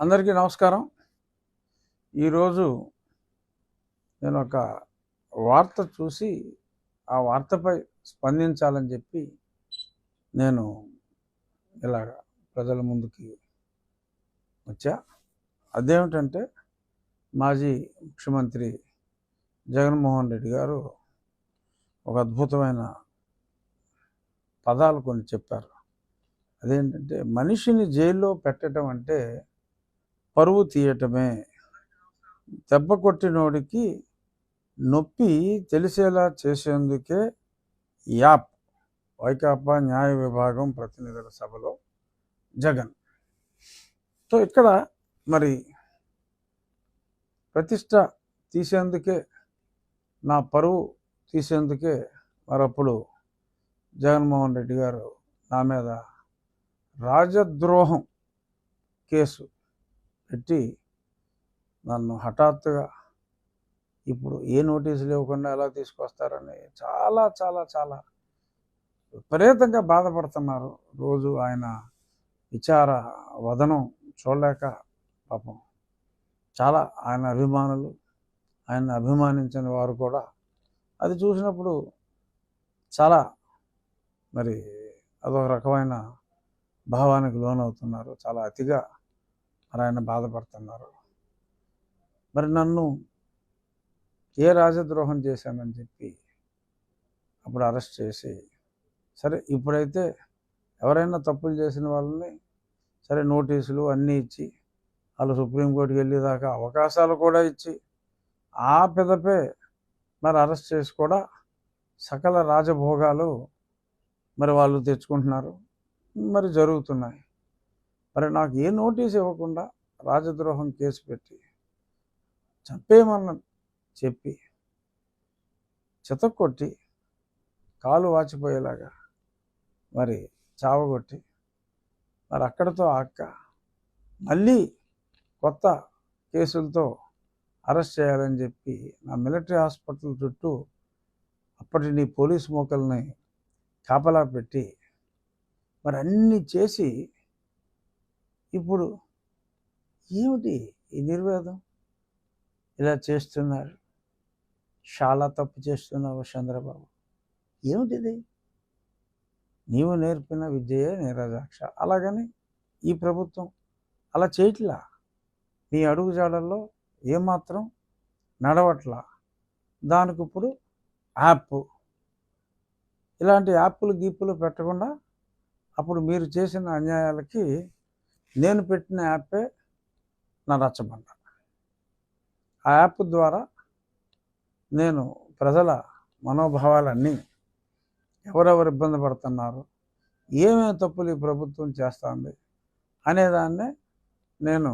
అందరికీ నమస్కారం. ఈరోజు నేను ఒక వార్త చూసి ఆ వార్తపై స్పందించాలని చెప్పి నేను ఇలాగ ప్రజల ముందుకి వచ్చా. అదేమిటంటే మాజీ ముఖ్యమంత్రి జగన్మోహన్ రెడ్డి గారు ఒక అద్భుతమైన పదాలు కొన్ని చెప్పారు. అదేంటంటే మనిషిని జైల్లో పెట్టడం అంటే పరువు తీయటమే, దెబ్బ కొట్టినోడికి నొప్పి తెలిసేలా చేసేందుకే యాప్. వైకాపా న్యాయ విభాగం ప్రతినిధుల సభలో జగన్. సో ఇక్కడ మరి ప్రతిష్ట తీసేందుకే, నా పరువు తీసేందుకే మరప్పుడు జగన్మోహన్ రెడ్డి గారు నా మీద రాజద్రోహం కేసు పెట్టి నన్ను హఠాత్తుగా ఇప్పుడు ఏ నోటీసులు ఇవ్వకుండా ఎలా తీసుకొస్తారని చాలా చాలా చాలా విపరీతంగా బాధపడుతున్నారు. రోజు ఆయన విచార వదనం చూడలేక పాపం చాలా ఆయన అభిమానులు, ఆయన అభిమానించిన వారు కూడా అది చూసినప్పుడు చాలా మరి అదొక రకమైన భావానికి లోనవుతున్నారు. చాలా అతిగా మరి ఆయన బాధపడుతున్నారు. మరి నన్ను ఏ రాజద్రోహం చేశానని చెప్పి అప్పుడు అరెస్ట్ చేసి, సరే ఇప్పుడైతే ఎవరైనా తప్పులు చేసిన వాళ్ళని సరే నోటీసులు అన్నీ ఇచ్చి వాళ్ళు సుప్రీంకోర్టుకి వెళ్ళేదాకా అవకాశాలు కూడా ఇచ్చి ఆ పెదపే మరి అరెస్ట్ చేసి కూడా సకల రాజభోగాలు మరి వాళ్ళు తెచ్చుకుంటున్నారు, మరి జరుగుతున్నాయి. మరి నాకు ఏ నోటీసు ఇవ్వకుండా రాజద్రోహం కేసు పెట్టి చంపేయమని చెప్పి చితక్కొట్టి కాలు వాచిపోయేలాగా మరి చావగొట్టి మరి అక్కడితో ఆక్క మళ్ళీ కొత్త కేసులతో అరెస్ట్ చేయాలని చెప్పి నా మిలిటరీ హాస్పిటల్ చుట్టూ అప్పటి నీ పోలీసు మోకల్ని కాపలా పెట్టి మరి అన్నీ చేసి ఇప్పుడు ఏమిటి ఈ నిర్వేదం? ఇలా చేస్తున్నారు, చాలా తప్పు చేస్తున్నావు చంద్రబాబు. ఏమిటిది? నీవు నేర్పిన విద్యయే నీరజాక్ష. అలాగని ఈ ప్రభుత్వం అలా చేయట్లా, నీ అడుగుజాడల్లో ఏమాత్రం నడవట్లా. దానికి ఇప్పుడు యాప్, ఇలాంటి యాప్లు గీపులు పెట్టకుండా అప్పుడు మీరు చేసిన అన్యాయాలకి నేను పెట్టిన యాపే నా రచ్చబండ. ఆ యాప్ ద్వారా నేను ప్రజల మనోభావాలన్నీ, ఎవరెవరు ఇబ్బంది పడుతున్నారు, ఏమేమి తప్పులు ఈ ప్రభుత్వం చేస్తుంది అనేదాన్నే నేను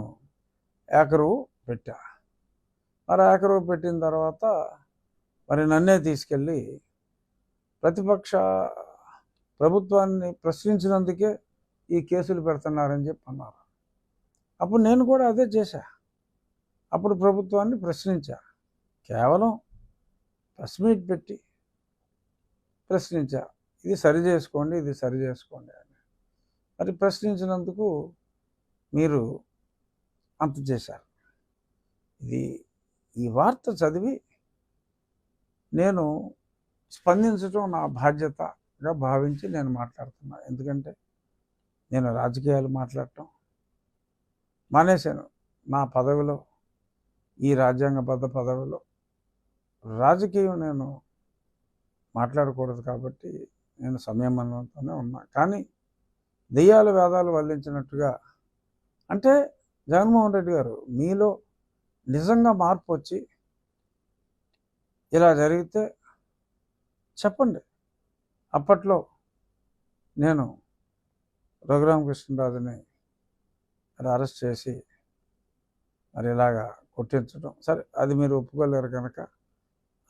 ఏకరువు పెట్టా. మరి ఏకరువు పెట్టిన తర్వాత మరి నన్నే తీసుకెళ్ళి ప్రతిపక్ష ప్రభుత్వాన్ని ప్రశ్నించినందుకే ఈ కేసులు పెడుతున్నారని చెప్పి అన్నారు. అప్పుడు నేను కూడా అదే చేశా. అప్పుడు ప్రభుత్వాన్ని ప్రశ్నించా, కేవలం ప్రెస్ మీట్ పెట్టి ప్రశ్నించా, ఇది సరి చేసుకోండి, ఇది సరి చేసుకోండి అని. మరి ప్రశ్నించినందుకు మీరు అంత చేశారు. ఈ వార్త చదివి నేను స్పందించడం నా బాధ్యతగా భావించి నేను మాట్లాడుతున్నా. ఎందుకంటే నేను రాజకీయాలు మాట్లాడటం మానేశాను. నా పదవిలో, ఈ రాజ్యాంగబద్ధ పదవిలో రాజకీయం నేను మాట్లాడకూడదు కాబట్టి నేను సంయమనంతోనే ఉన్నా. కానీ దెయ్యాలు వేదాలు వల్లించినట్టుగా, అంటే జగన్మోహన్ రెడ్డి గారు మీలో నిజంగా మార్పు వచ్చి ఇలా జరిగితే చెప్పండి. అప్పట్లో నేను రఘురామకృష్ణరాజుని మరి అరెస్ట్ చేసి మరి ఇలాగా కొట్టించడం, సరే అది మీరు ఒప్పుకోలేరు కనుక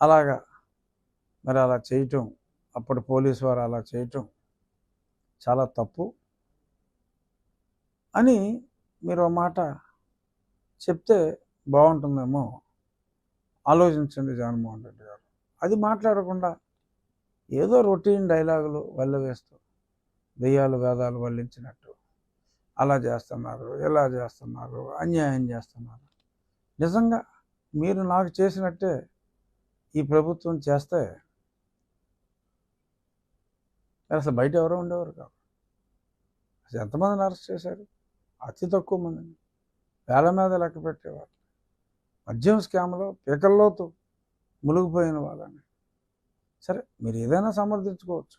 అలాగా మరి అలా చేయటం, అప్పుడు పోలీసు వారు అలా చేయటం చాలా తప్పు అని మీరు ఒక మాట చెప్తే బాగుంటుందేమో ఆలోచించండి జగన్మోహన్ రెడ్డి గారు. అది మాట్లాడకుండా ఏదో రొటీన్ డైలాగులు వల్లవేస్తూ దెయ్యాలు వేదాలు వల్లించినట్టు అలా చేస్తున్నారు, ఇలా చేస్తున్నారు, అన్యాయం చేస్తున్నారు. నిజంగా మీరు నాకు చేసినట్టే ఈ ప్రభుత్వం చేస్తే అసలు బయట ఎవరో ఉండేవారు కాదు. అసలు ఎంతమందిని అరెస్ట్ చేశారు? అతి తక్కువ మందిని, వేల మీద లెక్క పెట్టేవారు. మద్యం స్కామ్లో పీకల్లోతు మునిగిపోయిన వాళ్ళని. సరే, మీరు ఏదైనా సమర్థించుకోవచ్చు.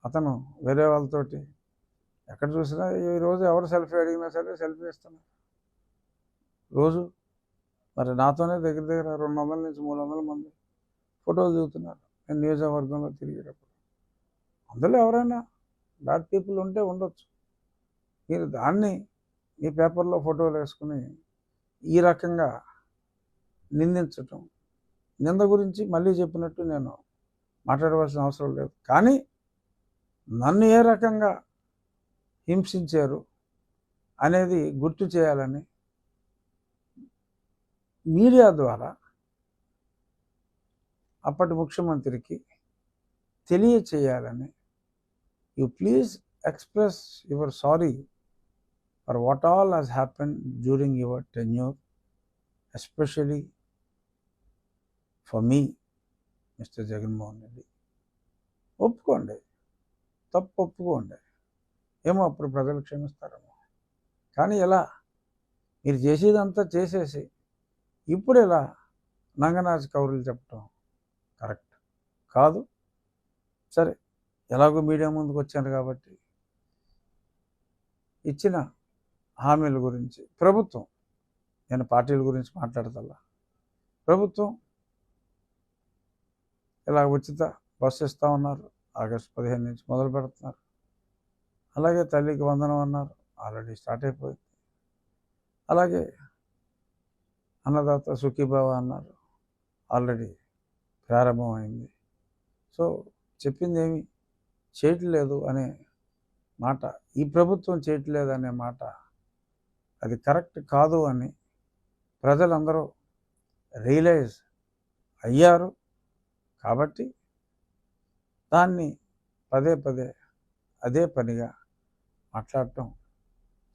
అతను వేరే వాళ్ళతోటి ఎక్కడ చూసినా ఈరోజు ఎవరు సెల్ఫీ అడిగినా సరే సెల్ఫీ ఇస్తున్నారు రోజు. మరి నాతోనే దగ్గర దగ్గర 200 నుంచి 300 మంది ఫోటోలు దిగుతున్నారు నేను నియోజకవర్గంలో తిరిగేటప్పుడు. అందులో ఎవరైనా బ్యాడ్ పీపుల్ ఉంటే ఉండొచ్చు. మీరు దాన్ని మీ పేపర్లో ఫోటోలు వేసుకుని ఈ రకంగా నిందించటం, నింద గురించి మళ్ళీ చెప్పినట్టు నేను మాట్లాడవలసిన అవసరం లేదు. కానీ నన్ను ఏ రకంగా హింసించారు అనేది గుర్తు చేయాలని మీడియా ద్వారా అప్పటి ముఖ్యమంత్రికి తెలియచేయాలని, you please express your sorry for what all has happen during your tenure, especially for me mister Jaganmohan Reddy. ఒప్పుకోండి, తప్పు ఒప్పుకోండి. ఏమో అప్పుడు ప్రజలు క్షమిస్తారేమో. కానీ ఎలా మీరు చేసేదంతా చేసేసి ఇప్పుడు ఇలా నంగనాచి కౌరులు చెప్పడం కరెక్ట్ కాదు. సరే, ఎలాగో మీడియా ముందుకు వచ్చాను కాబట్టి ఇచ్చిన హామీల గురించి ప్రభుత్వం, నేను పార్టీల గురించి మాట్లాడతల్లా, ప్రభుత్వం ఇలా ఉచిత బస్సు ఇస్తూ ఉన్నారు. ఆగస్టు 15 నుంచి మొదలు పెడుతున్నారు. అలాగే తల్లికి వందనం అన్నారు, ఆల్రెడీ స్టార్ట్ అయిపోయింది. అలాగే అన్నదాత సుఖీభావ అన్నారు, ఆల్రెడీ ప్రారంభమైంది. సో చెప్పింది ఏమి చేయట్లేదు అనే మాట, ఈ ప్రభుత్వం చేయట్లేదు అనే మాట అది కరెక్ట్ కాదు అని ప్రజలందరూ రియలైజ్ అయ్యారు. కాబట్టి దాన్ని పదే పదే అదే పనిగా మాట్లాడటం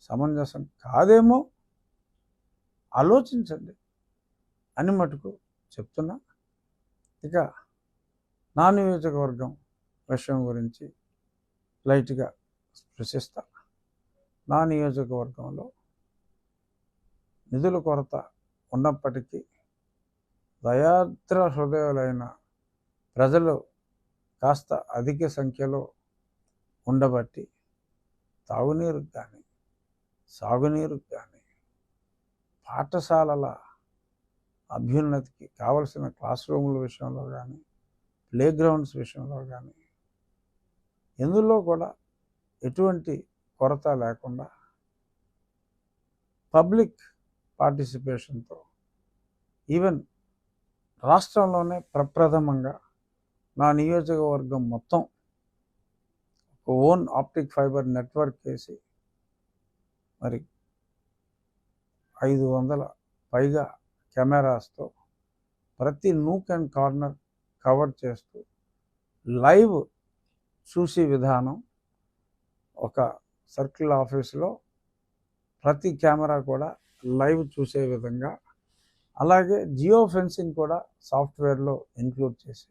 సమంజసం కాదేమో, ఆలోచించండి అని మటుకు చెప్తున్నా. ఇక నా నియోజకవర్గం విషయం గురించి లైట్గా స్పృశిస్తా. నా నియోజకవర్గంలో నిధుల కొరత ఉన్నప్పటికీ దయాద్ర హృదయాలైన ప్రజలు కాస్త అధిక సంఖ్యలో ఉండబట్టి తాగునీరుకు కానీ, సాగునీరుకు కానీ, పాఠశాలల అభ్యున్నతికి కావలసిన క్లాస్ రూముల విషయంలో కానీ, ప్లే గ్రౌండ్స్ విషయంలో కానీ ఎందులో కూడా ఎటువంటి కొరత లేకుండా పబ్లిక్ పార్టిసిపేషన్తో ఈవెన్ రాష్ట్రంలోనే ప్రప్రథమంగా నా నియోజకవర్గం మొత్తం ఒక ఓన్ ఆప్టిక్ ఫైబర్ నెట్వర్క్ వేసి మరి 500 పైగా కెమెరాస్తో ప్రతి నూక్ అండ్ కార్నర్ కవర్ చేస్తూ లైవ్ చూసే విధానం, ఒక సర్కిల్ ఆఫీసులో ప్రతి కెమెరా కూడా లైవ్ చూసే విధంగా, అలాగే జియో ఫెన్సింగ్ కూడా సాఫ్ట్వేర్లో ఇంక్లూడ్ చేసి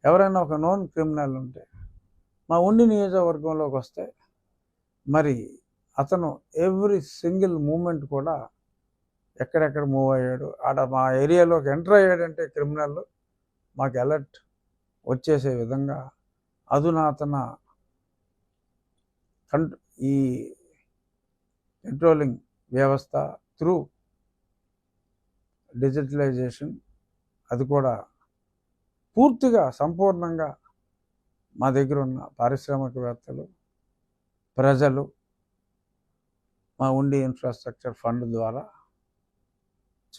ఎవరైనా ఒక నోన్ క్రిమినల్ ఉంటే మా ఉండి నియోజకవర్గంలోకి వస్తే మరి అతను ఎవ్రీ సింగిల్ మూమెంట్ కూడా ఎక్కడెక్కడ మూవ్ అయ్యాడు, ఆడ మా ఏరియాలోకి ఎంటర్ అయ్యాడంటే క్రిమినల్ మాకు అలర్ట్ వచ్చేసే విధంగా అధునాతన ఈ కంట్రోలింగ్ వ్యవస్థ త్రూ డిజిటలైజేషన్ అది కూడా పూర్తిగా సంపూర్ణంగా మా దగ్గర ఉన్న పారిశ్రామికవేత్తలు, ప్రజలు, మా ఉండి ఇన్ఫ్రాస్ట్రక్చర్ ఫండ్ ద్వారా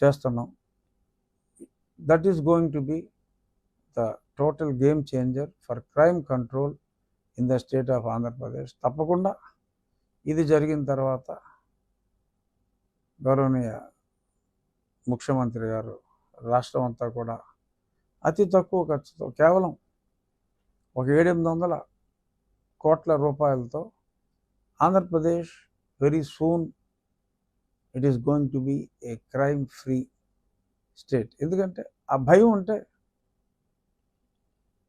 చేస్తున్నాం. That is going to be the total game changer for crime control in the state of Andhra Pradesh. తప్పకుండా ఇది జరిగిన తర్వాత గౌరవనీయ ముఖ్యమంత్రి గారు రాష్ట్రం అంతా కూడా అతి తక్కువ ఖర్చుతో కేవలం ఒక 700-800 కోట్ల రూపాయలతో Andhra Pradesh very soon it is going to be a crime free state. ఎందుకంటే ఆ భయం ఉంటే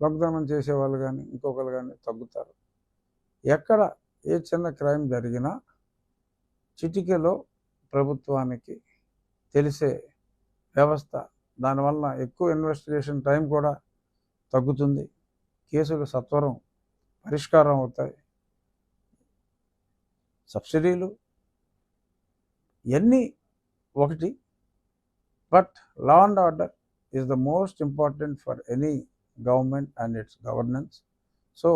వాగ్దానం చేసేవాళ్ళు కానీ ఇంకొకరు కానీ తగ్గుతారు. ఎక్కడ ఏ చిన్న క్రైమ్ జరిగినా చిటికెలో ప్రభుత్వానికి తెలిసే వ్యవస్థ. దానివల్ల ఎక్కువ ఇన్వెస్టిగేషన్ టైం కూడా తగ్గుతుంది, కేసులు సత్వరం పరిష్కారం అవుతాయి. సబ్సిడీలు ఇవన్నీ ఒకటి, but law and order is the most important for any government and it's governance. So